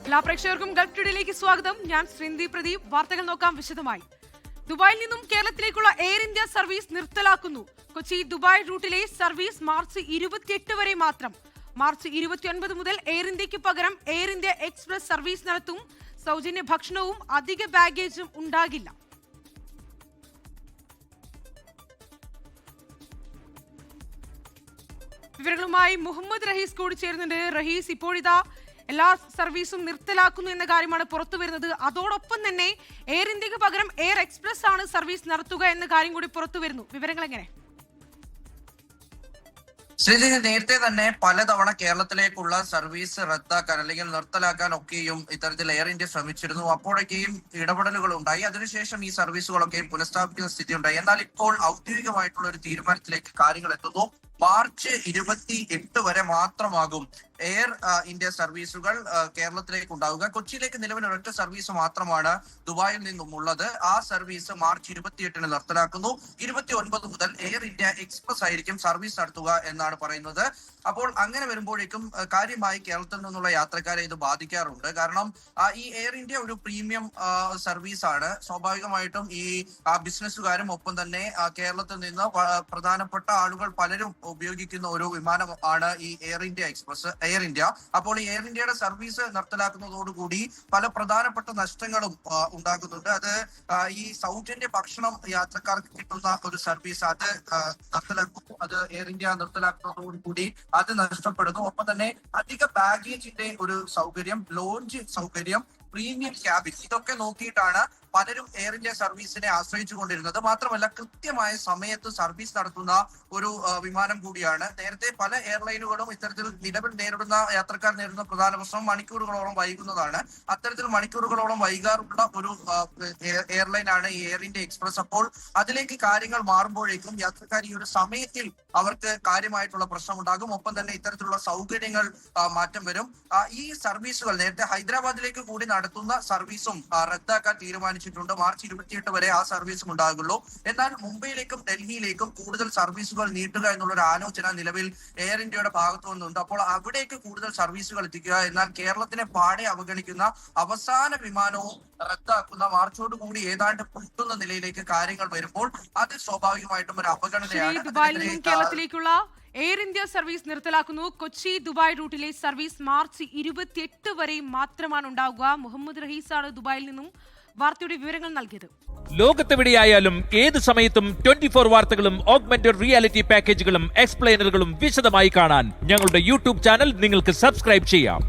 എല്ലാ പ്രേക്ഷകർക്കും ഗൾഫ് ടുഡേയിലേക്ക് സ്വാഗതം. ഞാൻ ശ്രീന്ദി പ്രദീപ്. വാർത്തകൾ നോക്കാം വിശദമായി. ദുബായിൽ നിന്നും കേരളത്തിലേക്കുള്ള എയർ ഇന്ത്യ സർവീസ് നിർത്തലാക്കുന്നു. കൊച്ചി ദുബായ് റൂട്ടിലെ സർവീസ് മാർച്ച് 28 വരെ മാത്രം. മാർച്ച് 29 മുതൽ എയർ ഇന്ത്യക്ക് പകരം എയർ ഇന്ത്യ എക്സ്പ്രസ് സർവീസ് നടത്തും. സൗജന്യ ഭക്ഷണവും അധിക ബാഗേജും ഉണ്ടാകില്ല. വിവരങ്ങളുമായി മുഹമ്മദ് റഹീസ് കൂടി ചേരുന്നുണ്ട്. റഹീസ്, ഇപ്പോഴിതാ എല്ലാ സർവീസും നിർത്തലാക്കുന്നു എന്ന കാര്യമാണ് പുറത്തു വരുന്നത്. അതോടൊപ്പം തന്നെ എയർ ഇന്ത്യക്ക് പകരം എയർ എക്സ്പ്രസ് ആണ് സർവീസ് നടത്തുക എന്ന കാര്യം കൂടി പുറത്തു വരുന്നു. വിവരങ്ങൾ എങ്ങനെ? ശ്രീജിത്ത്, നേരത്തെ തന്നെ പലതവണ കേരളത്തിലേക്കുള്ള സർവീസ് റദ്ദാക്കാൻ അല്ലെങ്കിൽ നിർത്തലാക്കാൻ ഒക്കെയും ഇത്തരത്തിൽ എയർ ഇന്ത്യ ശ്രമിച്ചിരുന്നു. അപ്പോഴൊക്കെയും ഇടപെടലുകൾ ഉണ്ടായി. അതിനുശേഷം ഈ സർവീസുകളൊക്കെയും പുനഃസ്ഥാപിക്കുന്ന സ്ഥിതി ഉണ്ടായി. എന്നാൽ ഇപ്പോൾ ഔദ്യോഗികമായിട്ടുള്ള ഒരു തീരുമാനത്തിലേക്ക് കാര്യങ്ങൾ എത്തുന്നു. മാർച്ച് 28 വരെ മാത്രമാകും എയർ ഇന്ത്യ സർവീസുകൾ കേരളത്തിലേക്ക് ഉണ്ടാവുക. കൊച്ചിയിലേക്ക് നിലവിൽ ഒരൊറ്റ സർവീസ് മാത്രമാണ് ദുബായിൽ നിന്നും ഉള്ളത്. ആ സർവീസ് മാർച്ച് 28 നിർത്തലാക്കുന്നു. 29 മുതൽ എയർ ഇന്ത്യ എക്സ്പ്രസ് ആയിരിക്കും സർവീസ് നടത്തുക എന്നാണ് പറയുന്നത്. അപ്പോൾ അങ്ങനെ വരുമ്പോഴേക്കും കാര്യമായി കേരളത്തിൽ നിന്നുള്ള യാത്രക്കാരെ ഇത് ബാധിക്കാറുണ്ട്. കാരണം ഈ എയർ ഇന്ത്യ ഒരു പ്രീമിയം സർവീസ് ആണ്. സ്വാഭാവികമായിട്ടും ഈ ബിസിനസ്സുകാരും ഒപ്പം തന്നെ കേരളത്തിൽ നിന്ന് പ്രധാനപ്പെട്ട ആളുകൾ പലരും ഉപയോഗിക്കുന്ന ഒരു വിമാനം ആണ് ഈ എയർ ഇന്ത്യ. അപ്പോൾ ഈ എയർ ഇന്ത്യയുടെ സർവീസ് നിർത്തലാക്കുന്നതോടുകൂടി പല പ്രധാനപ്പെട്ട നഷ്ടങ്ങളും ഉണ്ടാകുന്നുണ്ട്. അത് ഈ സൗജന്യ ഭക്ഷണം യാത്രക്കാർക്ക് കിട്ടുന്ന ഒരു സർവീസ് അത് നിർത്തലാക്കുന്നു. അത് എയർ ഇന്ത്യ നിർത്തലാക്കുന്നതോടുകൂടി അത് നഷ്ടപ്പെടുന്നു. ഒപ്പം തന്നെ അധിക ബാഗേജിന്റെ ഒരു സൗകര്യം, ലോഞ്ച് സൗകര്യം, പ്രീമിയം ക്യാബിൻ, ഇതൊക്കെ നോക്കിയിട്ടാണ് പലരും എയർ ഇന്ത്യ സർവീസിനെ ആശ്രയിച്ചു കൊണ്ടിരുന്നത്. മാത്രമല്ല കൃത്യമായ സമയത്ത് സർവീസ് നടത്തുന്ന ഒരു വിമാനം കൂടിയാണ്. നേരത്തെ പല എയർലൈനുകളും ഇത്തരത്തിൽ നിലവിൽ യാത്രക്കാർ നേരിടുന്ന പ്രധാന പ്രശ്നം മണിക്കൂറുകളോളം വൈകുന്നതാണ്. അത്തരത്തിൽ മണിക്കൂറുകളോളം വൈകാറുള്ള ഒരു എയർലൈനാണ് ഈ എയർ ഇന്ത്യ എക്സ്പ്രസ്. അപ്പോൾ അതിലേക്ക് കാര്യങ്ങൾ മാറുമ്പോഴേക്കും യാത്രക്കാർ ഈ ഒരു സമയത്തിൽ അവർക്ക് കാര്യമായിട്ടുള്ള പ്രശ്നമുണ്ടാകും. ഒപ്പം തന്നെ ഇത്തരത്തിലുള്ള സൗകര്യങ്ങൾ മാറ്റം വരും. ഈ സർവീസുകൾ നേരത്തെ ഹൈദരാബാദിലേക്ക് കൂടി നടത്തുന്ന സർവീസും റദ്ദാക്കാൻ തീരുമാനിച്ചിട്ടുണ്ട്. മാർച്ച് 28 വരെ ആ സർവീസും ഉണ്ടാകുള്ളൂ. എന്നാൽ മുംബൈയിലേക്കും ഡൽഹിയിലേക്കും കൂടുതൽ സർവീസുകൾ നീട്ടുക എന്നുള്ള ഒരു ആലോചന നിലവിൽ എയർ ഇന്ത്യയുടെ ഭാഗത്തു നിന്നുണ്ട്. അപ്പോൾ അവിടേക്ക് കൂടുതൽ സർവീസുകൾ എത്തിക്കുക, എന്നാൽ കേരളത്തിനെ പാടെ അവഗണിക്കുന്ന അവസാന വിമാനവും റദ്ദാക്കുന്ന മാർച്ചോടുകൂടി ഏതാണ്ട് പൊട്ടുന്ന നിലയിലേക്ക് കാര്യങ്ങൾ വരുമ്പോൾ അത് സ്വാഭാവികമായിട്ടും ഒരു അപകടതയാണ്. ദുബായിൽ നിന്നും കേരളത്തിലേക്കുള്ള എയർ ഇന്ത്യ സർവീസ് നിർത്തലാക്കുന്നു. കൊച്ചി ദുബായ് റൂട്ടിലെ സർവീസ് മാർച്ച് 28 വരെ മാത്രമാണ് ഉണ്ടാവുക. മുഹമ്മദ് റഹീസാണ് ദുബായിൽ നിന്നും വാർത്തയുടെ വിവരങ്ങൾ നൽകിയത്. ലോകത്തെവിടെയായാലും ഏത് സമയത്തും 24 വാർത്തകളും ഓഗ്മെന്റഡ് റിയാലിറ്റി പാക്കേജുകളും എക്സ്പ്ലെയിനറുകളും വിശദമായി കാണാൻ ഞങ്ങളുടെ യൂട്യൂബ് ചാനൽ നിങ്ങൾക്ക് സബ്സ്ക്രൈബ് ചെയ്യാം.